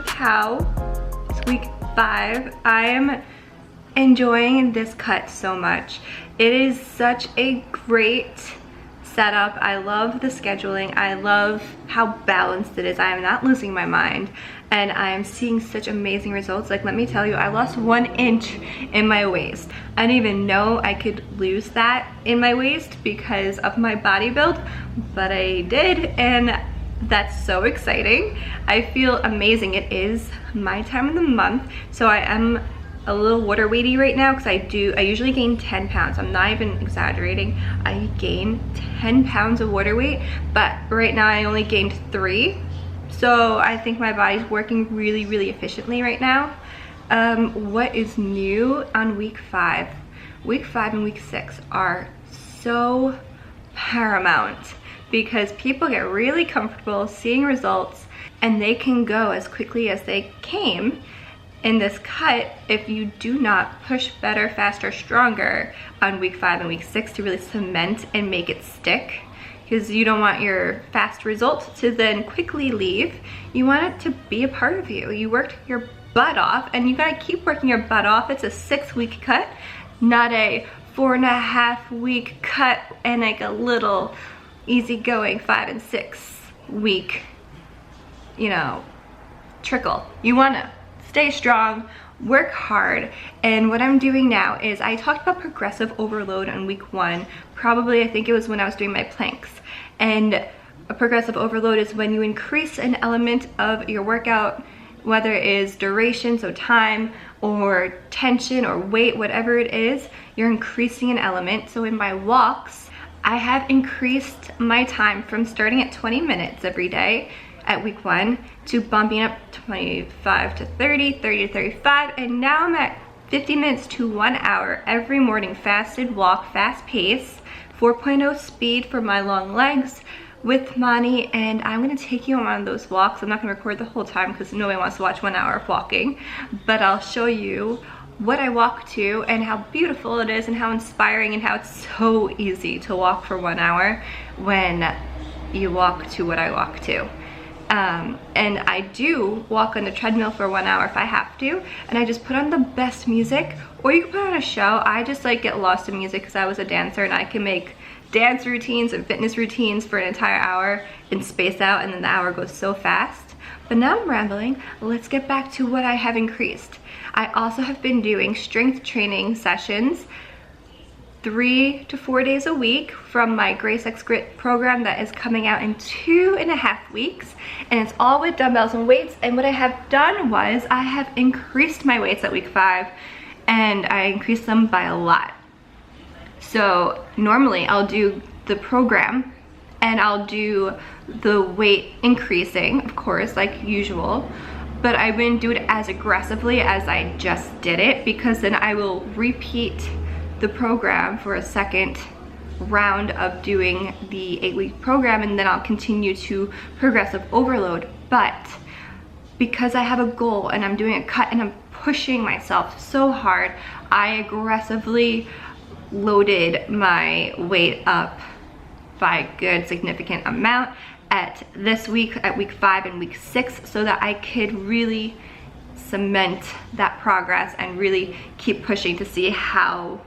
holy cow, it's week 5. I am enjoying this cut so much. It is such a great setup. I love the scheduling. I love how balanced it is. I am not losing my mind and I am seeing such amazing results. Like, let me tell you, I lost 1 inch in my waist. I didn't even know I could lose that in my waist because of my body build, but I did, and that's so exciting. I feel amazing. It is my time of the month, so I am a little water weighty right now because I usually gain 10 pounds. I'm not even exaggerating. I gain 10 pounds of water weight, but right now I only gained 3. So I think my body's working really, really efficiently right now. What is new on week 5? Week 5 and week 6 are so paramount because people get really comfortable seeing results and they can go as quickly as they came in this cut if you do not push better, faster, stronger on week 5 and week 6 to really cement and make it stick, because you don't want your fast results to then quickly leave. You want it to be a part of you. You worked your butt off and you gotta keep working your butt off. It's a 6-week cut, not a 4.5-week cut and like a little easygoing 5 and 6 week, you know, trickle. You wanna stay strong, work hard. And what I'm doing now is, I talked about progressive overload on week 1, probably I think it was when I was doing my planks. And a progressive overload is when you increase an element of your workout, whether it is duration, so time, or tension, or weight, whatever it is, you're increasing an element. So in my walks, I have increased my time from starting at 20 minutes every day at week 1 to bumping up 25 to 30, 30 to 35, and now I'm at 50 minutes to 1 hour every morning, fasted walk, fast pace, 4.0 speed for my long legs with Mani, and I'm gonna take you on one of those walks. I'm not gonna record the whole time because nobody wants to watch 1 hour of walking, but I'll show you what I walk to and how beautiful it is and how inspiring and how it's so easy to walk for 1 hour when you walk to what I walk to. And I do walk on the treadmill for 1 hour if I have to, and I just put on the best music, or you can put on a show. I just like get lost in music because I was a dancer and I can make dance routines and fitness routines for an entire hour and space out, and then the hour goes so fast. But now I'm rambling. Let's get back to what I have increased. I also have been doing strength training sessions 3 to 4 days a week from my Grace X Grit program that is coming out in 2.5 weeks, and it's all with dumbbells and weights. And what I have done was I have increased my weights at week 5, and I increased them by a lot. So normally I'll do the program and I'll do the weight increasing, of course, like usual, but I wouldn't do it as aggressively as I just did it, because then I will repeat the program for a second round of doing the 8-week program, and then I'll continue to progressive overload. But because I have a goal and I'm doing a cut and I'm pushing myself so hard, I aggressively loaded my weight up by a good significant amount at this week, at week 5 and week 6, so that I could really cement that progress and really keep pushing to see how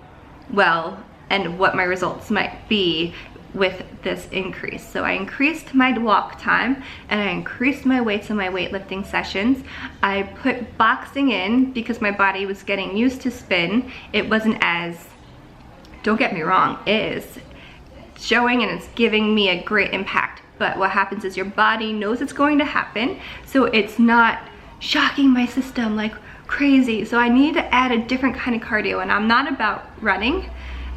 well and what my results might be with this increase. So I increased my walk time and I increased my weights in my weightlifting sessions. I put boxing in because my body was getting used to spin. It wasn't as, don't get me wrong, it is showing and it's giving me a great impact. But what happens is your body knows it's going to happen, so it's not shocking my system like crazy. So I need to add a different kind of cardio, and I'm not about running.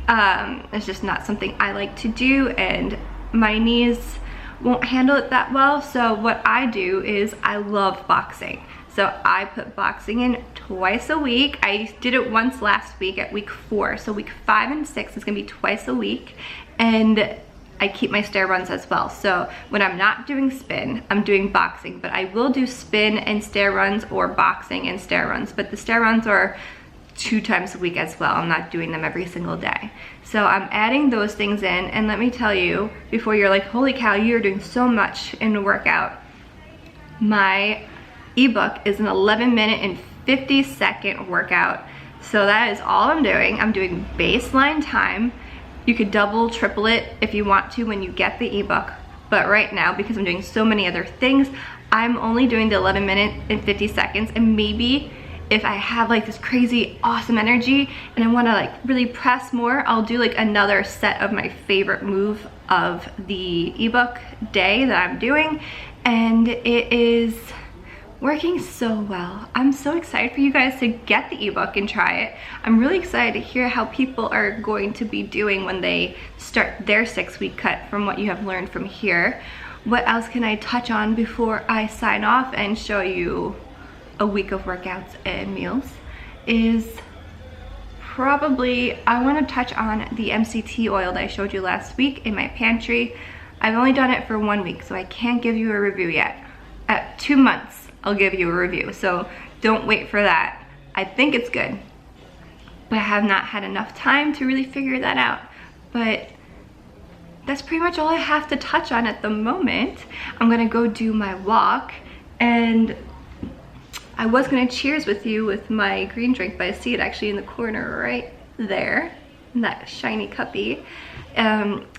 It's just not something I like to do, and my knees won't handle it that well. So what I do is I love boxing. So I put boxing in twice a week. I did it once last week at week 4. So week 5 and 6 is gonna be twice a week. And I keep my stair runs as well. So when I'm not doing spin, I'm doing boxing, but I will do spin and stair runs or boxing and stair runs. But the stair runs are 2 times a week as well. I'm not doing them every single day. So I'm adding those things in, and let me tell you, before you're like, holy cow, you're doing so much in the workout. My ebook is an 11-minute and 50-second workout. So that is all I'm doing. I'm doing baseline time. You could double, triple it if you want to when you get the ebook. But right now, because I'm doing so many other things, I'm only doing the 11-minute and 50 seconds. And maybe if I have like this crazy awesome energy and I wanna like really press more, I'll do like another set of my favorite move of the ebook day that I'm doing. And it is working so well. I'm so excited for you guys to get the ebook and try it. I'm really excited to hear how people are going to be doing when they start their 6-week cut from what you have learned from here. What else can I touch on before I sign off and show you a week of workouts and meals is probably, I want to touch on the Mct oil that I showed you last week in my pantry. I've only done it for 1 week, so I can't give you a review yet. At 2 months, I'll give you a review, so don't wait for that. I think it's good, but I have not had enough time to really figure that out. But that's pretty much all I have to touch on at the moment. I'm gonna go do my walk, and I was gonna cheers with you with my green drink, but I see it actually in the corner right there, in that shiny cuppy.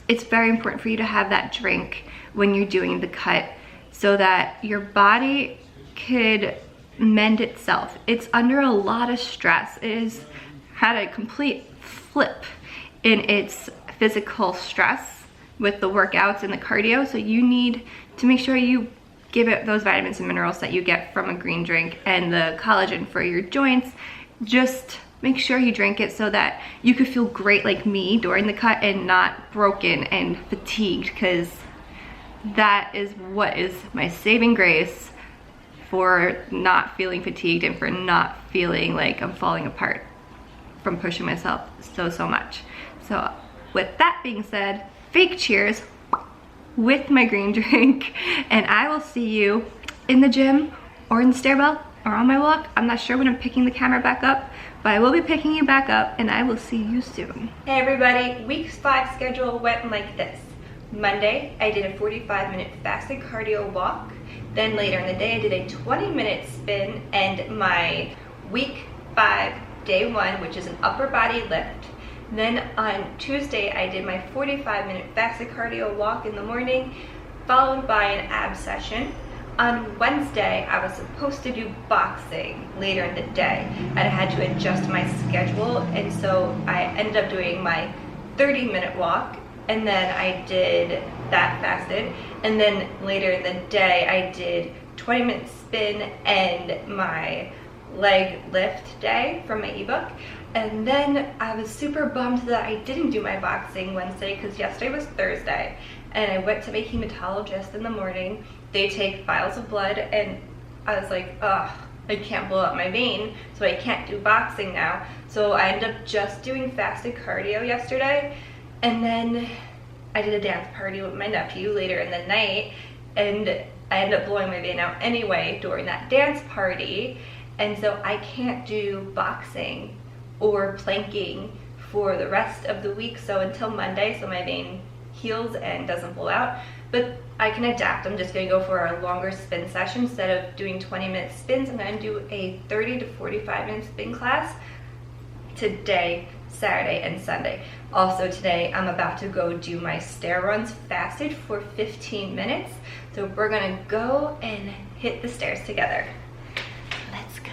It's very important for you to have that drink when you're doing the cut so that your body could mend itself. It's under a lot of stress. It has had a complete flip in its physical stress with the workouts and the cardio, so you need to make sure you give it those vitamins and minerals that you get from a green drink and the collagen for your joints. Just make sure you drink it so that you could feel great like me during the cut and not broken and fatigued, because that is what is my saving grace for not feeling fatigued and for not feeling like I'm falling apart from pushing myself so much. So with that being said, fake cheers with my green drink, and I will see you in the gym or in the stairwell or on my walk. I'm not sure when I'm picking the camera back up, but I will be picking you back up, and I will see you soon. Hey everybody, week 5 schedule went like this. Monday, I did a 45-minute fasted cardio walk. Then later in the day, I did a 20-minute spin, and my week 5, day 1, which is an upper body lift. Then on Tuesday, I did my 45-minute fasted cardio walk in the morning, followed by an ab session. On Wednesday, I was supposed to do boxing later in the day, and I had to adjust my schedule, and so I ended up doing my 30-minute walk, and then I did that fasted, and then later in the day, I did 20-minute spin and my leg lift day from my ebook. And then I was super bummed that I didn't do my boxing Wednesday, because yesterday was Thursday, and I went to my hematologist in the morning. They take vials of blood, and I was like, ugh, I can't blow up my vein, so I can't do boxing now. So I ended up just doing fasted cardio yesterday, and then I did a dance party with my nephew later in the night, and I ended up blowing my vein out anyway during that dance party, and so I can't do boxing or planking for the rest of the week, so until Monday, so my vein heals and doesn't blow out. But I can adapt. I'm just gonna go for a longer spin session. Instead of doing 20-minute spins, I'm gonna do a 30 to 45-minute spin class today, Saturday, and Sunday. Also today, I'm about to go do my stair runs fasted for 15 minutes. So we're gonna go and hit the stairs together. Let's go.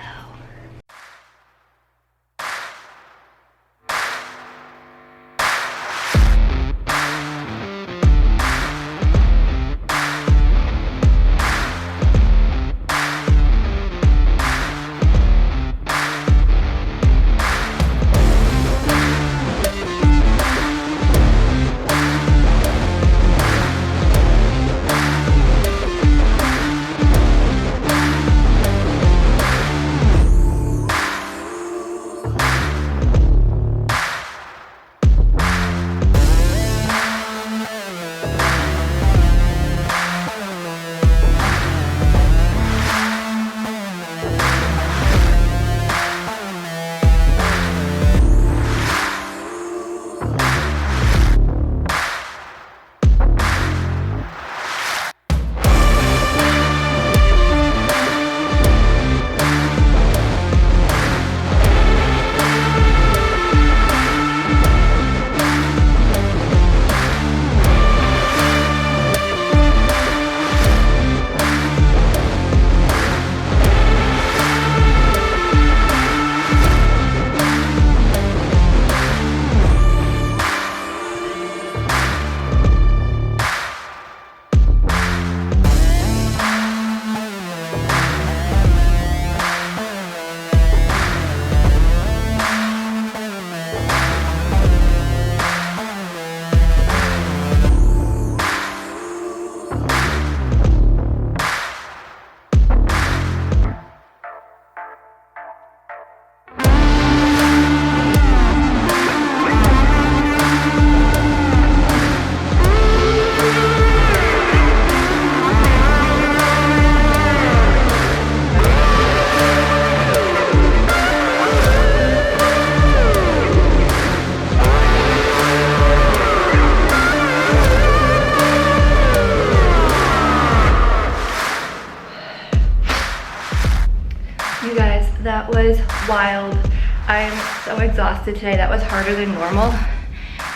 You guys, that was wild. I'm so exhausted today. That was harder than normal.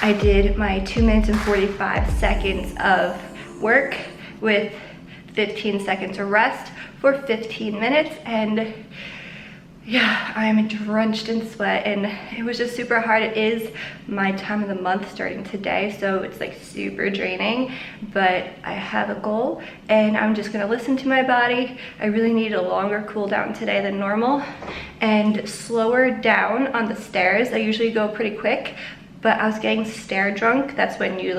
I did my 2 minutes and 45 seconds of work with 15 seconds of rest for 15 minutes, and yeah, I'm drenched in sweat, and it was just super hard. It is my time of the month starting today, so it's like super draining, but I have a goal and I'm just gonna listen to my body. I really need a longer cool down today than normal and slower down on the stairs. I usually go pretty quick, but I was getting stair drunk. That's when you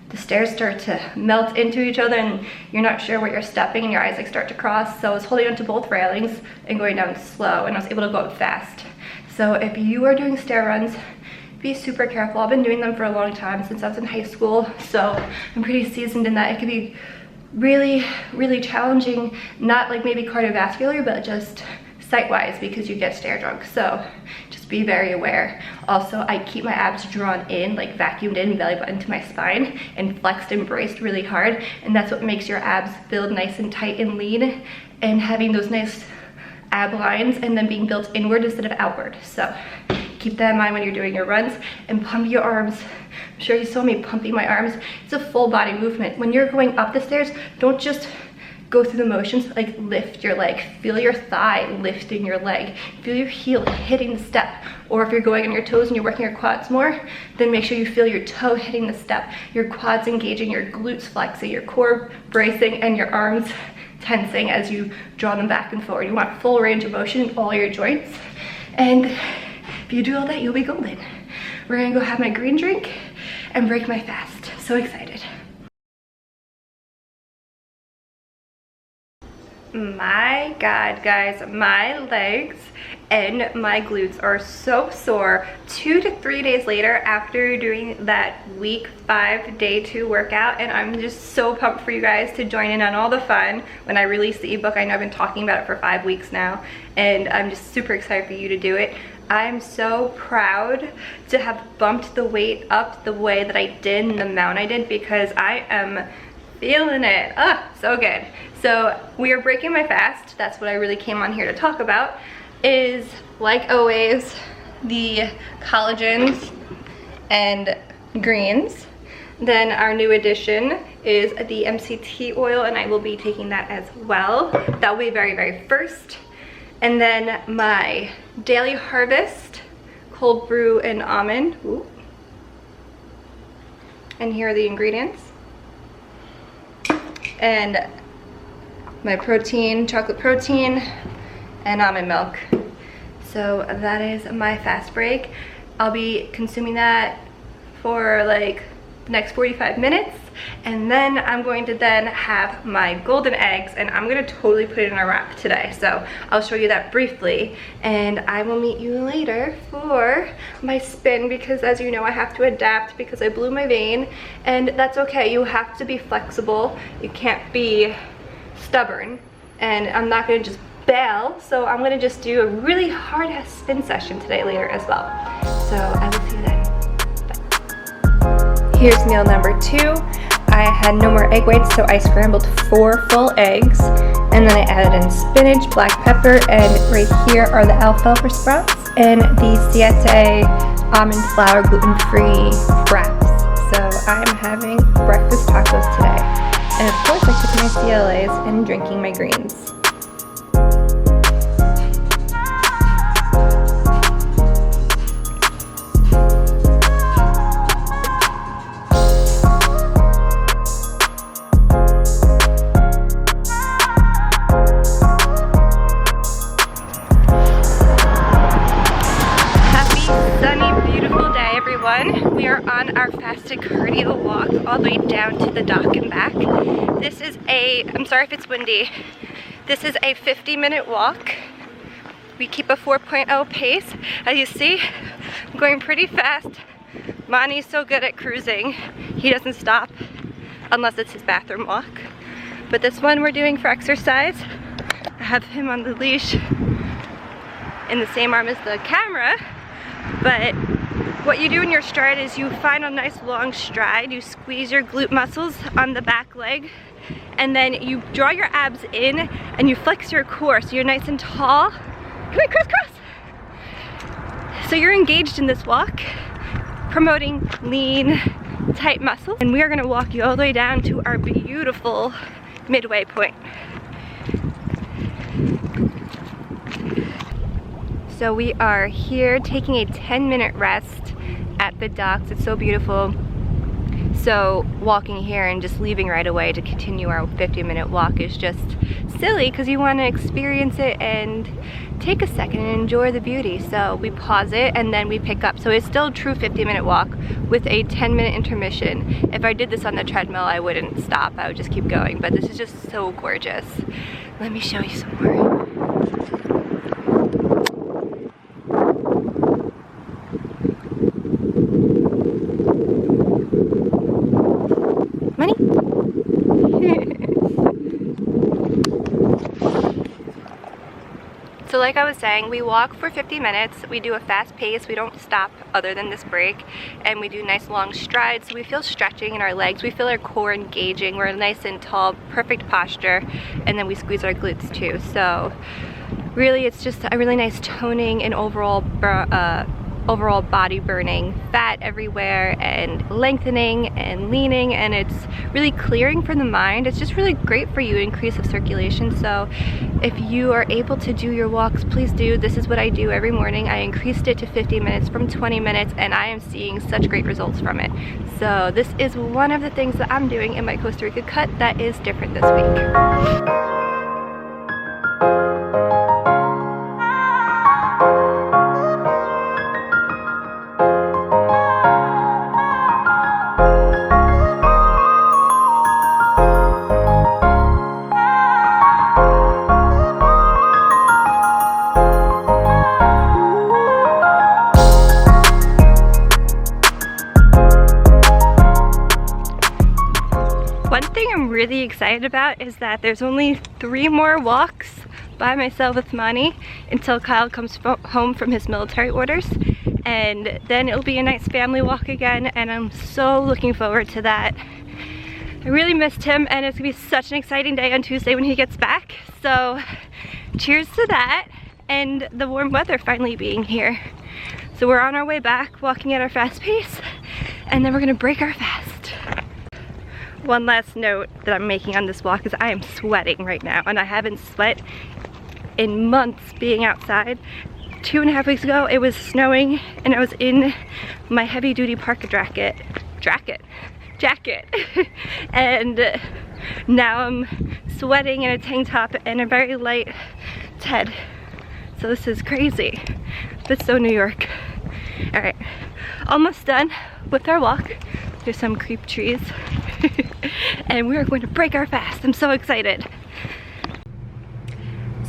the stairs start to melt into each other and you're not sure where you're stepping and your eyes start to cross. So I was holding onto both railings and going down slow, and I was able to go up fast. So if you are doing stair runs, be super careful. I've been doing them for a long time, since I was in high school, so I'm pretty seasoned in that. It can be really, really challenging, not like maybe cardiovascular, but just sight-wise, because you get stair drunk. So just be very aware. Also, I keep my abs drawn in, like vacuumed in, belly button to my spine, and flexed and braced really hard, and that's what makes your abs build nice and tight and lean, and having those nice ab lines and then being built inward instead of outward. So keep that in mind when you're doing your runs, and pump your arms. I'm sure you saw me pumping my arms. It's a full body movement. When you're going up the stairs, don't just go through the motions, like lift your leg, feel your thigh lifting your leg, feel your heel hitting the step. Or if you're going on your toes and you're working your quads more, then make sure you feel your toe hitting the step, your quads engaging, your glutes flexing, your core bracing, and your arms tensing as you draw them back and forward. You want full range of motion in all your joints, and if you do all that, you'll be golden. We're gonna go have my green drink and break my fast. So excited. My God, guys, my legs and my glutes are so sore 2 to 3 days later after doing that week 5 day 2 workout, and I'm just so pumped for you guys to join in on all the fun when I release the ebook. I know I've been talking about it for 5 weeks now, and I'm just super excited for you to do it. I'm so proud to have bumped the weight up the way that I did and the amount I did, because I am feeling it. So good. So we are breaking my fast. That's what I really came on here to talk about, is like always the collagens and greens. Then our new addition is the Mct oil, and I will be taking that as well. That will be very, very first. And then my Daily Harvest cold brew and almond. Ooh. And here are the ingredients. And my protein, chocolate protein, and almond milk. So that is my fast break. I'll be consuming that for like the next 45 minutes, and then I'm going to then have my golden eggs, and I'm gonna totally put it in a wrap today. So I'll show you that briefly, and I will meet you later for my spin, because as you know, I have to adapt because I blew my vein, and that's okay. You have to be flexible. You can't be stubborn, and I'm not gonna just bail, so I'm gonna just do a really hard ass spin session today later as well. So I will see you then. Bye. Here's meal number 2. I had no more egg whites, so I scrambled 4 full eggs, and then I added in spinach, black pepper, and right here are the alfalfa sprouts and the Siete almond flour gluten-free wraps. So I'm having breakfast tacos today. And of course I took my CLAs and drinking my greens. Happy, sunny, beautiful day, everyone. We are on our fasted cardio walk all the way down to the dock and back. This is I'm sorry if it's windy, this is a 50-minute walk. We keep a 4.0 pace. As you see, I'm going pretty fast. Monty's so good at cruising. He doesn't stop unless it's his bathroom walk. But this one we're doing for exercise. I have him on the leash in the same arm as the camera, but what you do in your stride is you find a nice long stride, you squeeze your glute muscles on the back leg, and then you draw your abs in and you flex your core so you're nice and tall. Come here, crisscross. So you're engaged in this walk, promoting lean, tight muscles, and we are gonna walk you all the way down to our beautiful midway point. So we are here taking a 10-minute rest at the docks. It's so beautiful. So walking here and just leaving right away to continue our 50-minute walk is just silly because you want to experience it and take a second and enjoy the beauty. So we pause it and then we pick up. So it's still a true 50-minute walk with a 10-minute intermission. If I did this on the treadmill, I wouldn't stop. I would just keep going. But this is just so gorgeous. Let me show you some more. Money? So like I was saying, we walk for 50 minutes. We do a fast pace. We don't stop other than this break. And we do nice long strides. So we feel stretching in our legs. We feel our core engaging. We're nice and tall, perfect posture. And then we squeeze our glutes too. So really it's just a really nice toning and overall body burning, fat everywhere and lengthening and leaning, and it's really clearing for the mind. It's just really great for you, increase of circulation. So if you are able to do your walks, please do. This is what I do every morning. I increased it to 50 minutes from 20 minutes and I am seeing such great results from it. So this is one of the things that I'm doing in my Costa Rica cut that is different this week. One thing I'm really excited about is that there's only 3 more walks by myself with Mani until Kyle comes home from his military orders, and then it'll be a nice family walk again, and I'm so looking forward to that. I really missed him, and it's gonna be such an exciting day on Tuesday when he gets back. So cheers to that and the warm weather finally being here. So we're on our way back, walking at our fast pace, and then we're gonna break our fast. One last note that I'm making on this walk is I am sweating right now, and I haven't sweat in months being outside. 2.5 weeks ago it was snowing and I was in my heavy duty parka jacket and now I'm sweating in a tank top and a very light Ted. So this is crazy, but so New York. All right, almost done with our walk. There's some creep trees and we are going to break our fast. I'm so excited.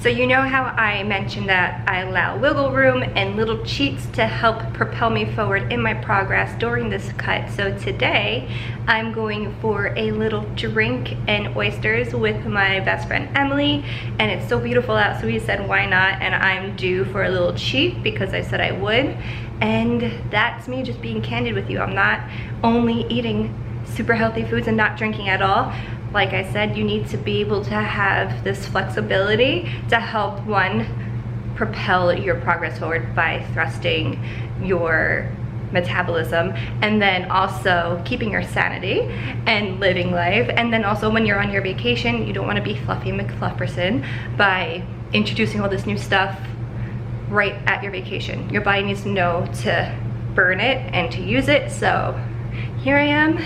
So you know how I mentioned that I allow wiggle room and little cheats to help propel me forward in my progress during this cut. So today I'm going for a little drink and oysters with my best friend Emily, and it's so beautiful out, so we said why not, and I'm due for a little cheat because I said I would, and that's me just being candid with you. I'm not only eating super healthy foods and not drinking at all. Like I said, you need to be able to have this flexibility to help, one, propel your progress forward by thrusting your metabolism, and then also keeping your sanity and living life. And then also when you're on your vacation, you don't want to be Fluffy McFlufferson by introducing all this new stuff right at your vacation. Your body needs to know to burn it and to use it. So here I am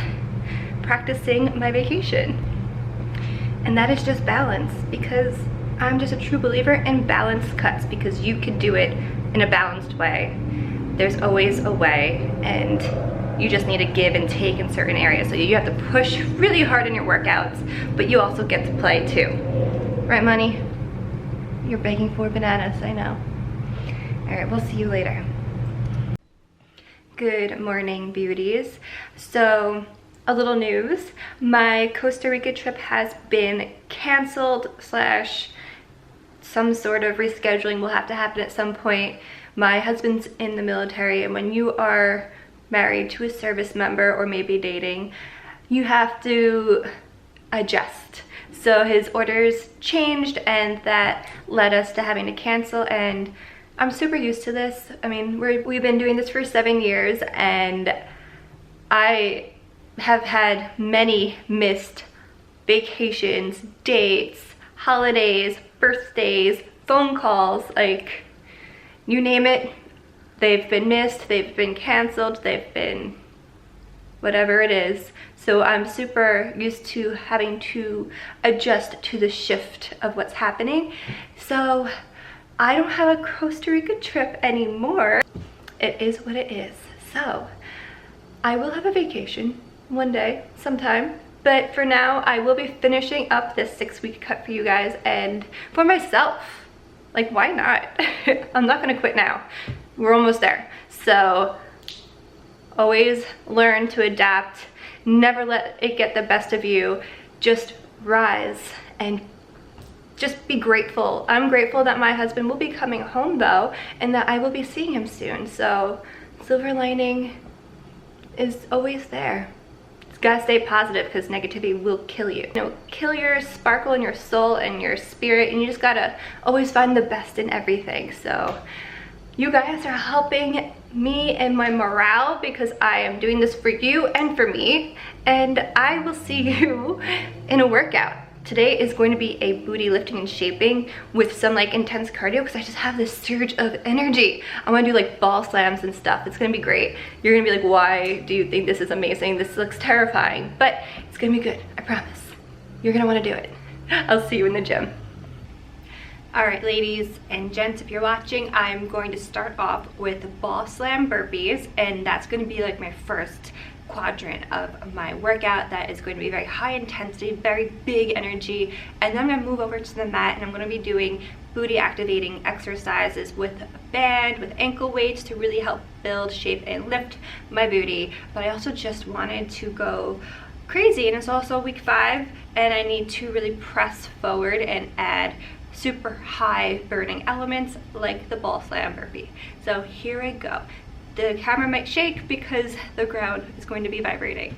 practicing my vacation. And that is just balance, because I'm just a true believer in balanced cuts, because you could do it in a balanced way. There's always a way, and you just need to give and take in certain areas. So you have to push really hard in your workouts, but you also get to play too. Right, Money? You're begging for bananas, I know. All right, we'll see you later. Good morning, beauties. So, a little news, my Costa Rica trip has been canceled / some sort of rescheduling will have to happen at some point. My husband's in the military, and when you are married to a service member or maybe dating, you have to adjust. So his orders changed, and that led us to having to cancel, and I'm super used to this. I mean, we've been doing this for 7 years, and I have had many missed vacations, dates, holidays, birthdays, phone calls, like you name it. They've been missed, they've been canceled, they've been whatever it is. So I'm super used to having to adjust to the shift of what's happening. So I don't have a Costa Rica trip anymore. It is what it is. So I will have a vacation one day, sometime. But for now, I will be finishing up this 6-week cut for you guys and for myself. Like, why not? I'm not gonna quit now. We're almost there. So always learn to adapt. Never let it get the best of you. Just rise and just be grateful. I'm grateful that my husband will be coming home though, and that I will be seeing him soon. So silver lining is always there. Just gotta stay positive, because negativity will kill you. You know, kill your sparkle in your soul and your spirit, and you just gotta always find the best in everything. So you guys are helping me and my morale, because I am doing this for you and for me, and I will see you in a workout. Today is going to be a booty lifting and shaping with some like intense cardio, because I just have this surge of energy. I want to do like ball slams and stuff. It's gonna be great. You're gonna be like, why do you think this is amazing? This looks terrifying, but it's gonna be good, I promise. You're gonna want to do it. I'll see you in the gym. All right, ladies and gents, if you're watching, I'm going to start off with ball slam burpees, and that's going to be like my first quadrant of my workout. That is going to be very high intensity, very big energy, and then I'm going to move over to the mat, and I'm going to be doing booty activating exercises with a band, with ankle weights, to really help build, shape, and lift my booty. But I also just wanted to go crazy, and it's also week 5, and I need to really press forward and add super high burning elements like the ball slam burpee. So here I go. The camera might shake because the ground is going to be vibrating.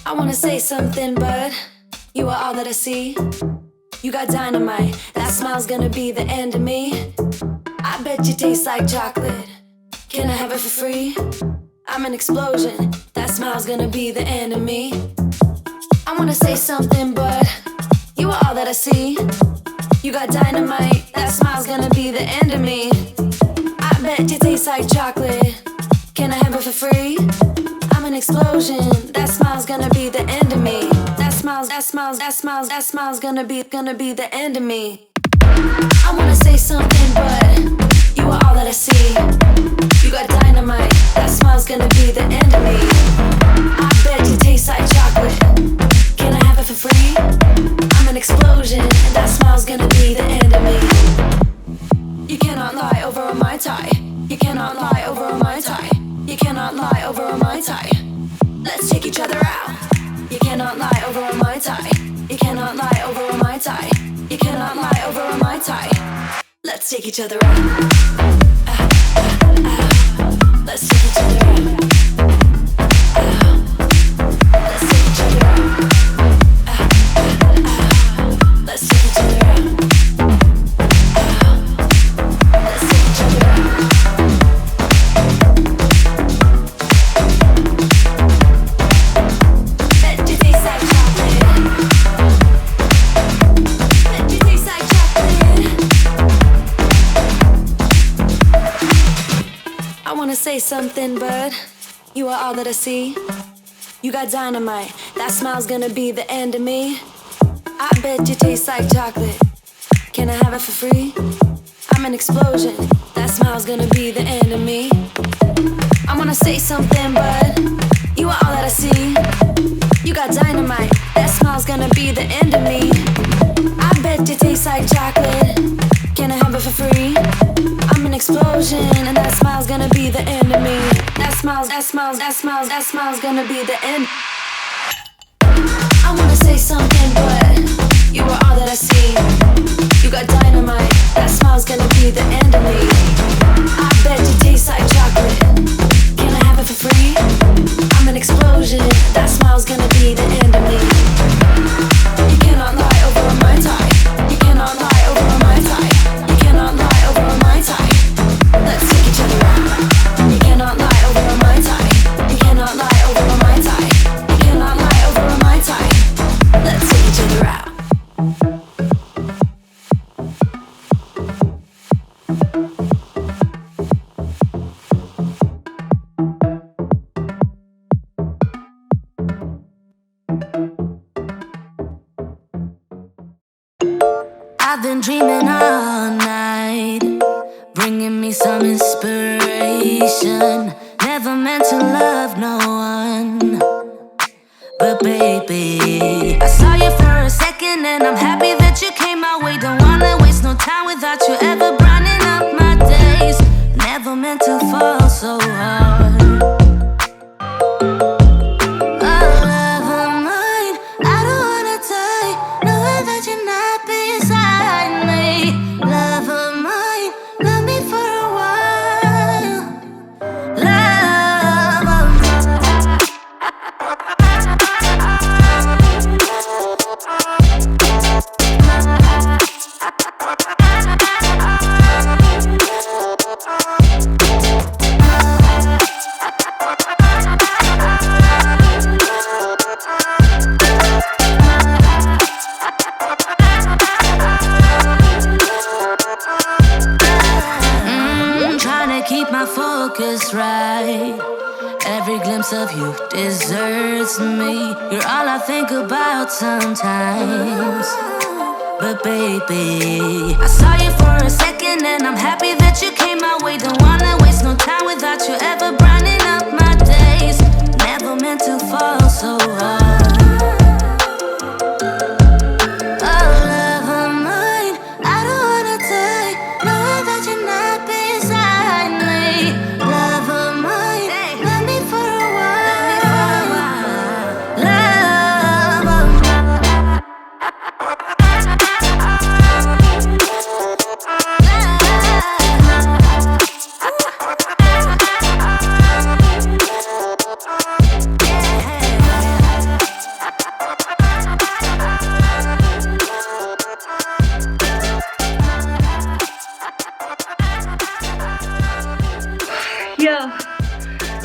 I wanna say something, but you are all that I see. You got dynamite, that smile's gonna be the end of me. I bet you taste like chocolate. Can I have it for free? I'm an explosion, that smile's gonna be the end of me. I wanna say something, but you are all that I see. You got dynamite, that smile's gonna be the end of me. I bet you taste like chocolate. Can I have it for free? I'm an explosion, that smile's gonna be the end of me. That smile's gonna be the end of me. I wanna say something, but you are all that I see. You got dynamite, that smile's gonna be the end of me. I bet you taste like chocolate. Can I have it for free? I'm an explosion, and that smile's gonna be the end of me. You cannot lie over a Mai Tai. You cannot lie over a Mai Tai. You cannot lie over a Mai Tai. Let's take each other out. You cannot lie over a Mai Tai. You cannot lie over a Mai Tai. You cannot lie over a Mai Tai. Let's take each other out. Let's take each other out. Let's take each other out. Let's take each other out. Let's take each other out. Bet you taste like chocolate. Bet you taste like chocolate. I wanna say something, but you are all that I see. You got dynamite, that smile's gonna be the end of me. I bet you taste like chocolate. Can I have it for free? I'm an explosion, that smile's gonna be the end of me. I wanna say something, but you are all that I see. You got dynamite, that smile's gonna be the end of me. I bet you taste like chocolate. Can I have it for free? I'm an explosion, and that smile's gonna be the end of me. That smile's gonna be the end. I wanna say something, but you are all that I see. You got dynamite, that smile's gonna be the end of me. I bet you taste like chocolate. Can I have it for free? I'm an explosion, that smile's gonna be the end of me. You cannot lie over a Mai Tai. You cannot lie over a Mai Tai. You cannot lie over a Mai Tai. Let's take each other out. You cannot lie over a Mai Tai. You cannot lie over a Mai Tai. You cannot lie over a Mai Tai. Let's take each other out. I've been dreaming all night, bringing me some inspiration. Never meant to love no one, but baby, I saw you for a second and I'm happy that you came my way. Don't wanna waste no time without you ever brightening up my days. Never meant to fall so hard. Right, every glimpse of you deserts me. You're all I think about sometimes. But baby, I saw you for a second and I'm happy that you came my way. Don't wanna waste no time without you ever brightening up my days. Never meant to fall so hard.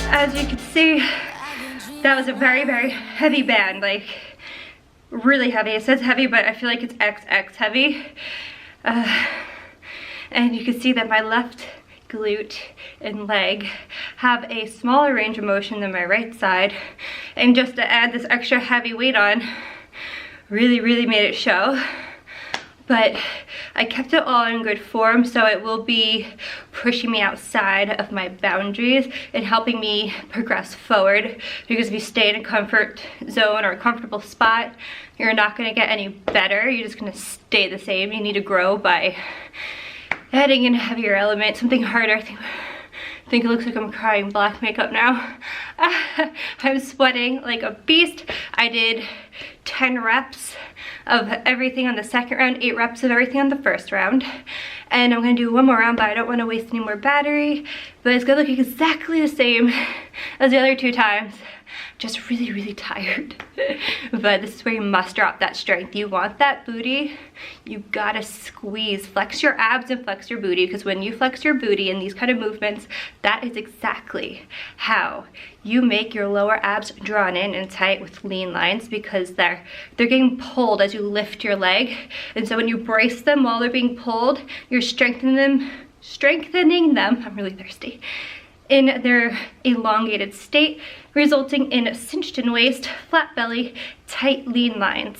As you can see, that was a very, very heavy band, like really heavy. It says heavy, but I feel like it's XX heavy. And you can see that my left glute and leg have a smaller range of motion than my right side. And just to add this extra heavy weight on, really made it show. But I kept it all in good form, so it will be pushing me outside of my boundaries and helping me progress forward. Because if you stay in a comfort zone or a comfortable spot, you're not gonna get any better. You're just gonna stay the same. You need to grow by adding in a heavier element, something harder. I think it looks like I'm crying black makeup now. I'm sweating like a beast. I did 10 reps of everything on the second round, 8 reps of everything on the first round. And I'm gonna do one more round, but I don't wanna waste any more battery. But it's gonna look exactly the same as the other 2 times. Just really tired. But this is where you must drop that strength. You want that booty, you gotta squeeze, flex your abs and flex your booty, because when you flex your booty in these kind of movements, that is exactly how you make your lower abs drawn in and tight with lean lines, because they're getting pulled as you lift your leg. And so when you brace them while they're being pulled, you're strengthening them, I'm really thirsty, in their elongated state, resulting in cinched in waist, flat belly, tight lean lines.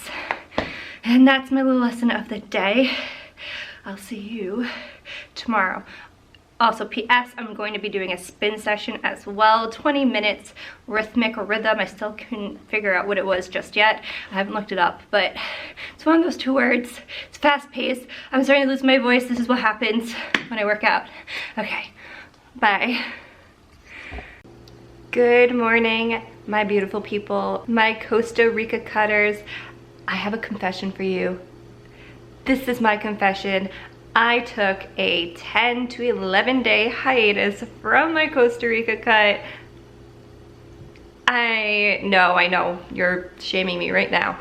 And that's my little lesson of the day. I'll see you tomorrow. Also, PS, I'm going to be doing a spin session as well, 20 minutes, rhythmic or rhythm. I still couldn't figure out what it was just yet. I haven't looked it up, but it's one of those 2 words. It's fast paced. I'm starting to lose my voice. This is what happens when I work out. Okay, bye. Good morning, my beautiful people, my Costa Rica cutters. I have a confession for you. This is my confession. I took a 10 to 11 day hiatus from my Costa Rica cut. I know, you're shaming me right now.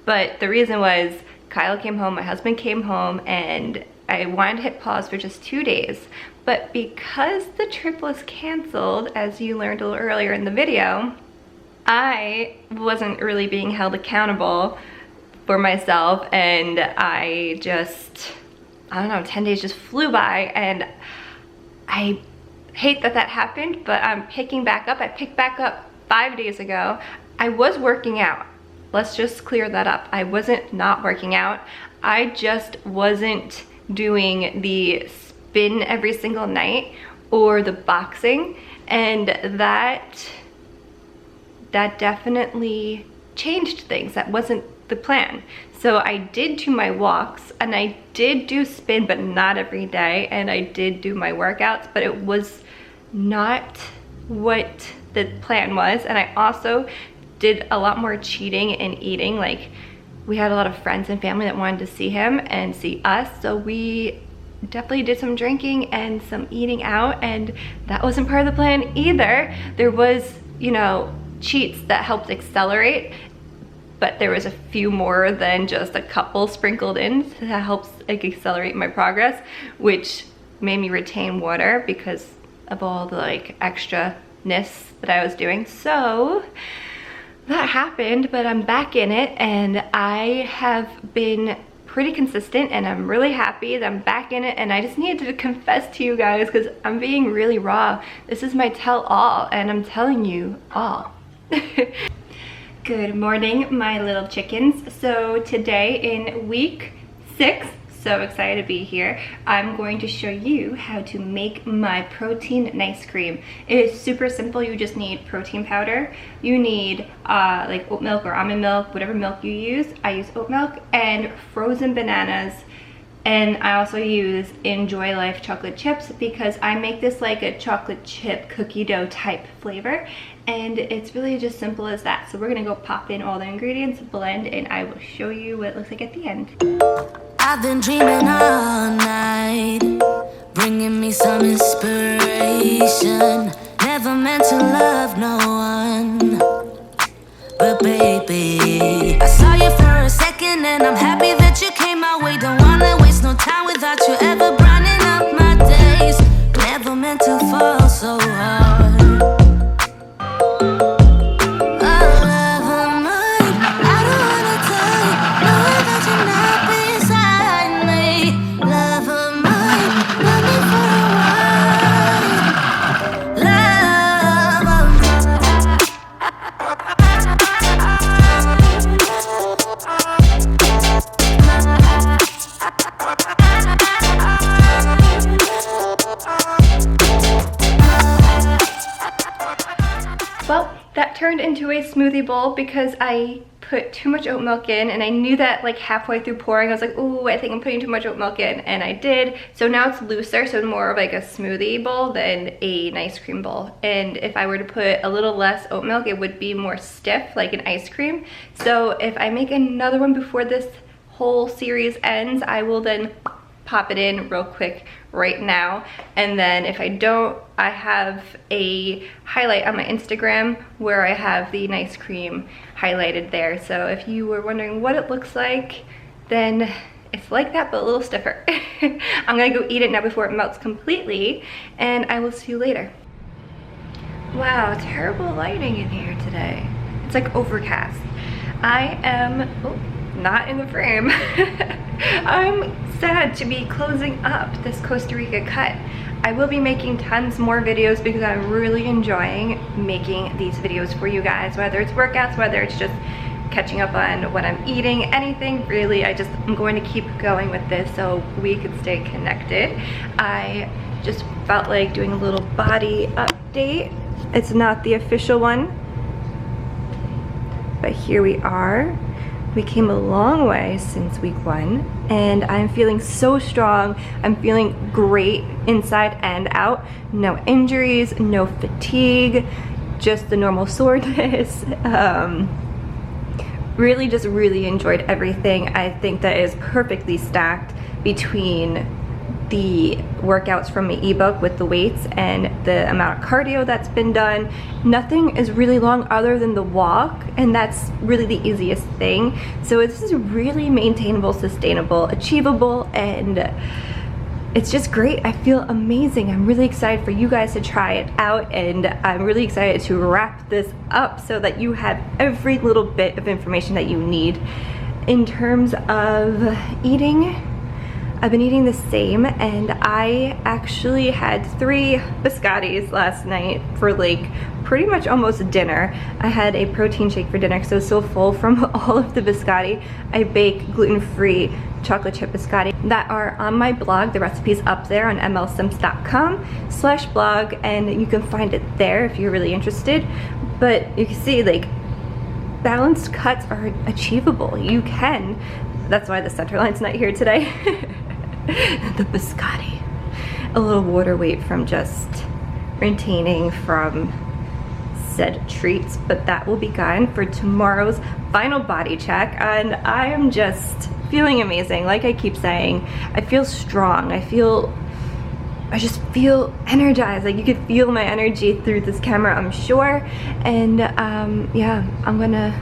But the reason was Kyle came home, my husband came home, and I wanted to hit pause for just 2 days. But because the trip was canceled, as you learned a little earlier in the video, I wasn't really being held accountable for myself, and I don't know, 10 days just flew by, and I hate that happened, but I'm picking back up. I picked back up 5 days ago. I was working out. Let's just clear that up. I wasn't not working out. I just wasn't doing the spin every single night or the boxing, and that definitely changed things. That wasn't the plan. So I did do my walks, and I did do spin, but not every day, and I did do my workouts, but it was not what the plan was. And I also did a lot more cheating and eating. Like, we had a lot of friends and family that wanted to see him and see us, so we definitely did some drinking and some eating out, and that wasn't part of the plan either. There was, you know, cheats that helped accelerate, but there was a few more than just a couple sprinkled in that helps like accelerate my progress, which made me retain water because of all the like extra-ness that I was doing. So that happened, but I'm back in it, and I have been pretty consistent, and I'm really happy that I'm back in it. And I just needed to confess to you guys because I'm being really raw. This is my tell all, and I'm telling you all. Good morning, my little chickens. So today in week 6, so excited to be here, I'm going to show you how to make my protein nice cream. It is super simple. You just need protein powder. You need like oat milk or almond milk, whatever milk you use. I use oat milk, and frozen bananas. And I also use Enjoy Life chocolate chips because I make this like a chocolate chip cookie dough type flavor. And it's really just simple as that. So we're gonna go pop in all the ingredients, blend, and I will show you what it looks like at the end. I've been dreaming all night, bringing me some inspiration. Never meant to love no one, but baby, I saw you for a second and I'm happy that you came my way. Don't wanna waste no time without you ever brightening up my days. Never meant to fall so hard. turned into a smoothie bowl because I put too much oat milk in, and I knew that like halfway through pouring I was like, ooh, I think I'm putting too much oat milk in, and I did. So now it's looser, so more of like a smoothie bowl than an ice cream bowl. And if I were to put a little less oat milk, it would be more stiff like an ice cream. So if I make another one before this whole series ends, I will then pop it in real quick right now. And then if I don't, I have a highlight on my Instagram where I have the nice cream highlighted there. So if you were wondering what it looks like, then it's like that, but a little stiffer. I'm gonna go eat it now before it melts completely, and I will see you later. Wow, terrible lighting in here today. It's like overcast. I am, oh, not in the frame. I'm sad to be closing up this Costa Rica cut. I will be making tons more videos because I'm really enjoying making these videos for you guys, whether it's workouts, whether it's just catching up on what I'm eating, anything really. I'm going to keep going with this so we could stay connected. I just felt like doing a little body update. It's not the official one, but here we are. We came a long way since week 1, and I'm feeling so strong. I'm feeling great inside and out. No injuries, no fatigue, just the normal soreness. Really enjoyed everything. I think that is perfectly stacked between the workouts from my ebook with the weights and the amount of cardio that's been done. Nothing is really long other than the walk, and that's really the easiest thing. So this is really maintainable, sustainable, achievable, and it's just great. I feel amazing. I'm really excited for you guys to try it out, and I'm really excited to wrap this up so that you have every little bit of information that you need. In terms of eating, I've been eating the same, and I actually had 3 biscottis last night for like pretty much almost dinner. I had a protein shake for dinner because I was so full from all of the biscotti. I bake gluten-free chocolate chip biscotti that are on my blog. The recipe's up there on em.ell.simps.com/blog, and you can find it there if you're really interested. But you can see like balanced cuts are achievable. You can. That's why the center line's not here today. The biscotti. A little water weight from just retaining from said treats, but that will be gone for tomorrow's final body check, and I am just feeling amazing. Like I keep saying, I feel strong. I just feel energized. Like you could feel my energy through this camera, I'm sure. And yeah, I'm gonna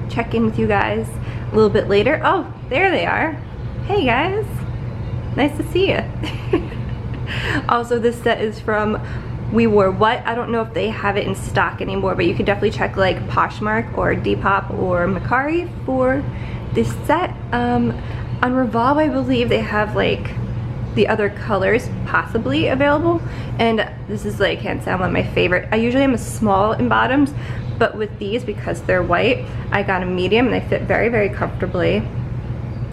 check in with you guys a little bit later. Oh, there they are. Hey guys, nice to see you. Also, this set is from We Wore What. I don't know if they have it in stock anymore, but you can definitely check like Poshmark or Depop or Macari for this set. On Revolve, I believe they have like the other colors possibly available, and this is like hands down one of my favorite. I usually am a small in bottoms, but with these, because they're white, I got a medium, and they fit very comfortably,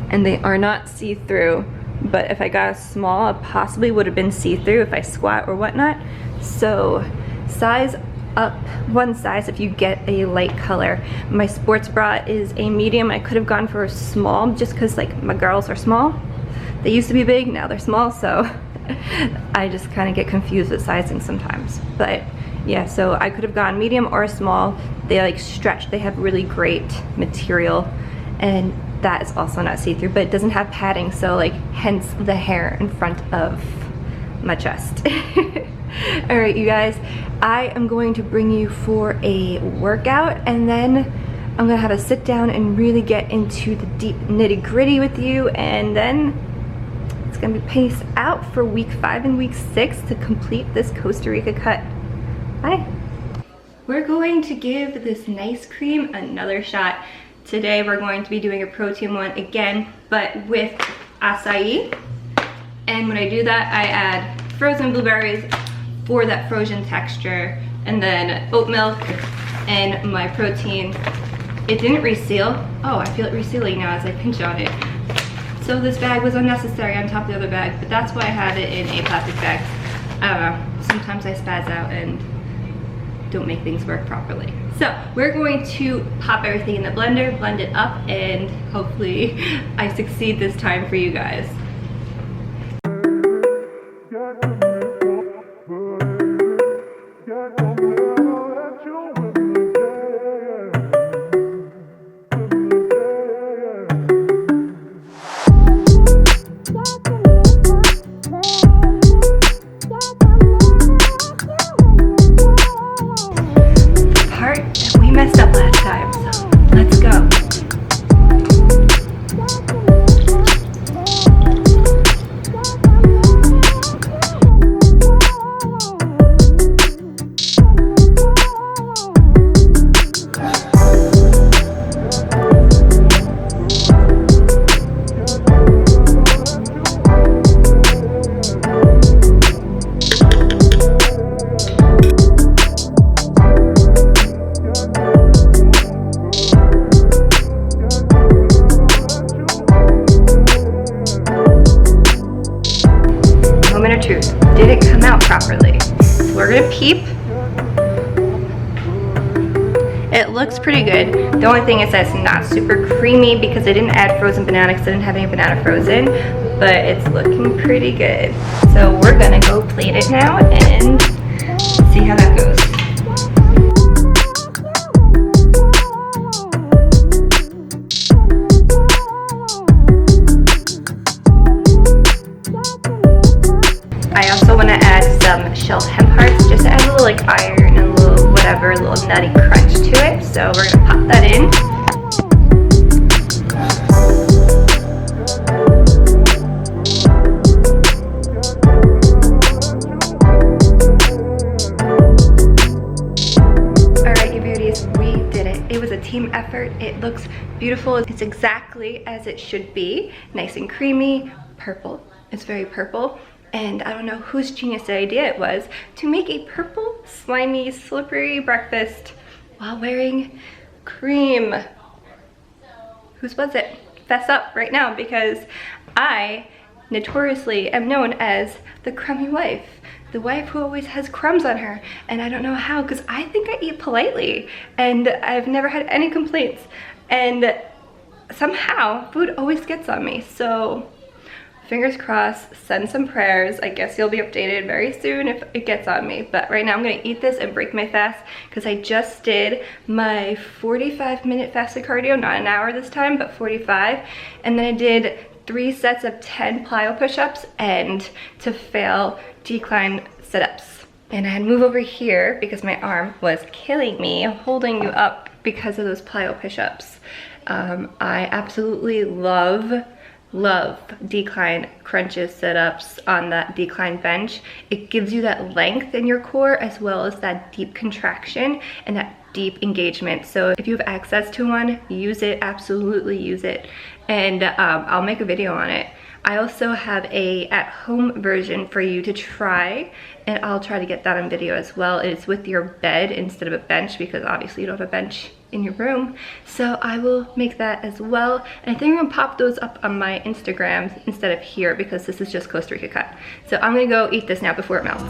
and they are not see-through. But if I got a small, it possibly would have been see-through if I squat or whatnot. So size up one size if you get a light color. My sports bra is a medium. I could have gone for a small just because like my girls are small. They used to be big, now they're small, so I just kind of get confused with sizing sometimes. But yeah, so I could have gone medium or a small. They like stretch, they have really great material, and that is also not see-through, but it doesn't have padding, so like hence the hair in front of my chest. All right, you guys, I am going to bring you for a workout, and then I'm gonna have a sit down and really get into the deep nitty-gritty with you, and then it's gonna be paced out for week 5 and week 6 to complete this Costa Rica cut. Bye. We're going to give this nice cream another shot. Today we're going to be doing a protein one again, but with acai. And when I do that, I add frozen blueberries for that frozen texture, and then oat milk and my protein. It didn't reseal. Oh, I feel it resealing now as I pinch on it. So this bag was unnecessary on top of the other bag, but that's why I have it in a plastic bag. I don't know, sometimes I spaz out and don't make things work properly. So we're going to pop everything in the blender, blend it up, and hopefully I succeed this time for you guys. We messed up last time, so let's go. Did it come out properly? So we're gonna peep. It looks pretty good. The only thing is that it's not super creamy because I didn't add frozen banana because I didn't have any banana frozen, but it's looking pretty good. So we're gonna go plate it now and see how that goes. I also want to add some shelled hemp hearts just to add a little like iron and a little whatever, a little nutty crunch to it. So we're going to pop that in. Alright, you beauties, we did it. It was a team effort. It looks beautiful. It's exactly as it should be. Nice and creamy, purple. It's very purple. And I don't know whose genius idea it was to make a purple, slimy, slippery breakfast while wearing cream. Whose was it? Fess up right now, because I notoriously am known as the crummy wife. The wife who always has crumbs on her, and I don't know how, because I think I eat politely, and I've never had any complaints. And somehow, food always gets on me, so fingers crossed, send some prayers. I guess you'll be updated very soon if it gets on me. But right now I'm gonna eat this and break my fast because I just did my 45-minute fasted cardio, not an hour this time, but 45. And then I did 3 sets of 10 plyo push-ups and to fail decline sit-ups. And I had to move over here because my arm was killing me holding you up because of those plyo push-ups. I absolutely love decline crunches, sit-ups on that decline bench. It gives you that length in your core as well as that deep contraction and that deep engagement. So if you have access to one, use it, absolutely use it. And I'll make a video on it. I also have a at-home version for you to try, and I'll try to get that on video as well. It's with your bed instead of a bench because obviously you don't have a bench in your room. So I will make that as well. And I think I'm gonna pop those up on my Instagram instead of here because this is just Costa Rica Cut. So I'm gonna go eat this now before it melts.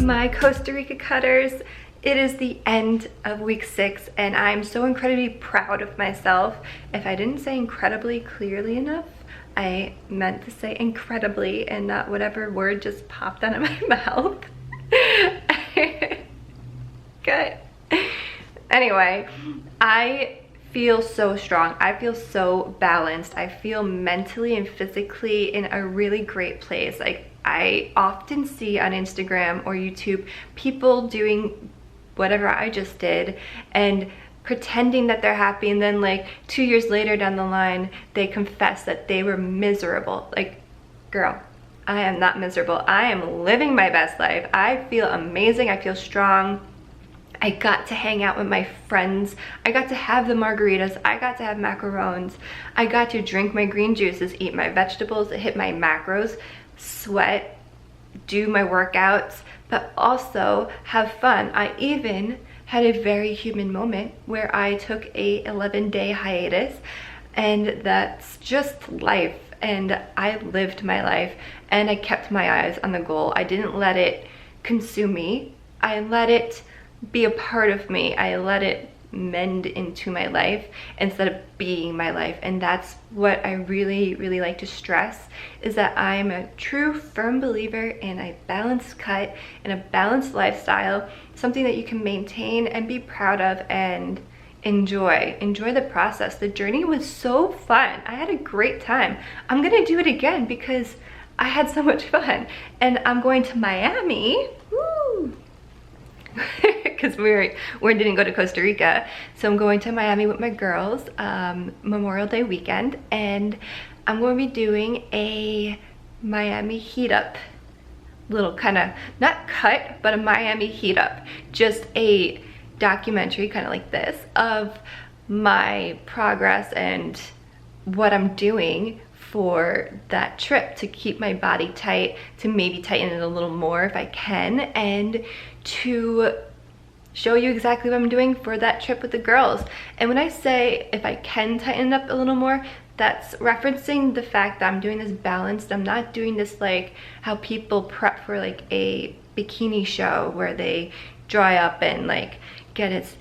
My Costa Rica cutters, it is the end of week 6 and I'm so incredibly proud of myself. If I didn't say incredibly clearly enough, I meant to say incredibly and not whatever word just popped out of my mouth. Good. Anyway, I feel so strong. I feel so balanced. I feel mentally and physically in a really great place. Like, I often see on Instagram or YouTube people doing whatever I just did and pretending that they're happy, and then like 2 years later down the line they confess that they were miserable. Like, girl, I am not miserable. I am living my best life. I feel amazing. I feel strong. I got to hang out with my friends. I got to have the margaritas. I got to have macarons. I got to drink my green juices, eat my vegetables, hit my macros, sweat, do my workouts, but also have fun. I even had a very human moment where I took a 11-day hiatus, and that's just life. And I lived my life and I kept my eyes on the goal. I didn't let it consume me. I let it be a part of me. I let it mend into my life instead of being my life. And that's what I really, really like to stress, is that I'm a true firm believer in a balanced cut and a balanced lifestyle, something that you can maintain and be proud of and enjoy the process. The journey was so fun. I had a great time. I'm gonna do it again because I had so much fun. And I'm going to Miami. Woo! Because we didn't go to Costa Rica, so I'm going to Miami with my girls Memorial Day weekend, and I'm going to be doing a Miami heat up, little kind of, not cut, but a Miami heat up, just a documentary kind of like this of my progress and what I'm doing for that trip, to keep my body tight, to maybe tighten it a little more if I can, and to show you exactly what I'm doing for that trip with the girls. And when I say if I can tighten it up a little more, that's referencing the fact that I'm doing this balanced. I'm not doing this like how people prep for like a bikini show where they dry up and like get as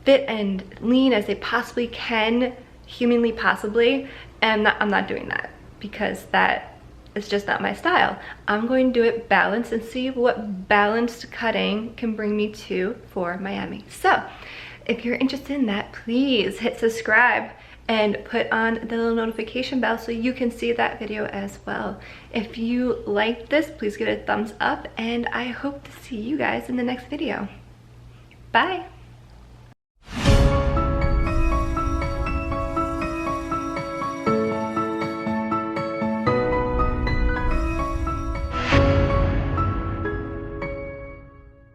fit and lean as they possibly can, humanly possibly. And I'm not doing that because that is just not my style. I'm going to do it balanced and see what balanced cutting can bring me to for Miami. So if you're interested in that, please hit subscribe and put on the little notification bell so you can see that video as well. If you liked this, please give it a thumbs up, and I hope to see you guys in the next video. Bye.